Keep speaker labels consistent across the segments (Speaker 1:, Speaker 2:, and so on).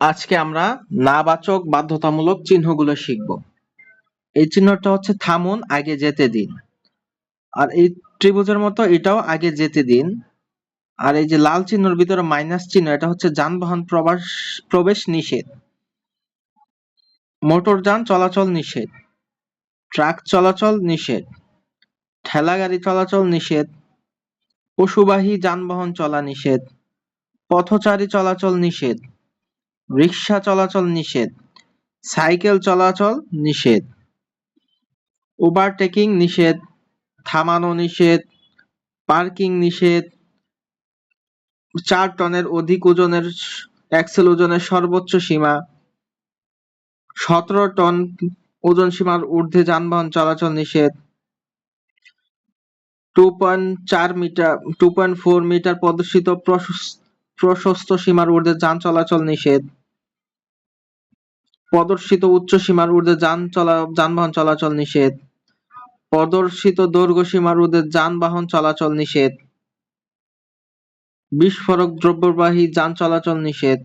Speaker 1: আজকে আমরা নাবাচক বাধ্যতামূলক চিহ্নগুলো শিখব। এই চিহ্নটা হচ্ছে থামুন, আগে যেতে দিন। আর এই ত্রিভুজের মতো এটাও আগে যেতে দিন। আর এই যে লাল চিহ্নের ভিতরে মাইনাস চিহ্ন, এটা হচ্ছে যানবাহন প্রবেশ নিষেধ। মোটরযান চলাচল নিষেধ, ট্রাক চলাচল নিষেধ, ঠেলাগাড়ি চলাচল নিষেধ, পশুবাহী যানবাহন চলা নিষেধ, পথচারী চলাচল নিষেধ, রিক্সা চলাচল নিষেধ, সাইকেল চলাচল নিষেধ, ওভারটেকিং নিষেধ, থামানো নিষেধ, পার্কিং নিষেধ, 4 টনের অধিক ওজনের এক্সেল ওজনের সর্বোচ্চ সীমা, 17 টন ওজন সীমার ঊর্ধ্বে যানবাহন চলাচল নিষেধ, 2.4 মিটার প্রদর্শিত প্রশস্ত সীমার ঊর্ধ্বে যান চলাচল নিষেধ, প্রদর্শিত উচ্চ সীমার ঊর্ধ্বে যানবাহন চলাচল নিষেধ, প্রদর্শিত দৈর্ঘ্য সীমার ঊর্ধ্বে যানবাহন চলাচল নিষেধ, বিস্ফোরক দ্রব্যবাহী যান চলাচল নিষেধ,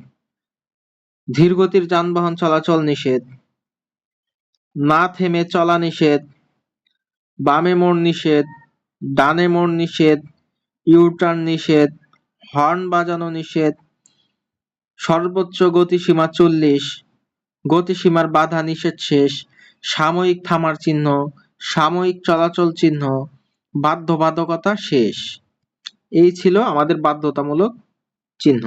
Speaker 1: ধীরগতির যানবাহন চলাচল নিষেধ, না থেমে চলা নিষেধ, বামে মোড় নিষেধ, ডানে মোড় নিষেধ, ইউ-টার্ন নিষেধ, হর্ন বাজানো নিষেধ, সর্বোচ্চ গতিসীমা 40, গতিসীমার বাধা নিষেধ শেষ, সাময়িক থামার চিহ্ন, সাময়িক চলাচল চিহ্ন, বাধ্যবাধকতা শেষ। এই ছিল আমাদের বাধ্যতামূলক চিহ্ন।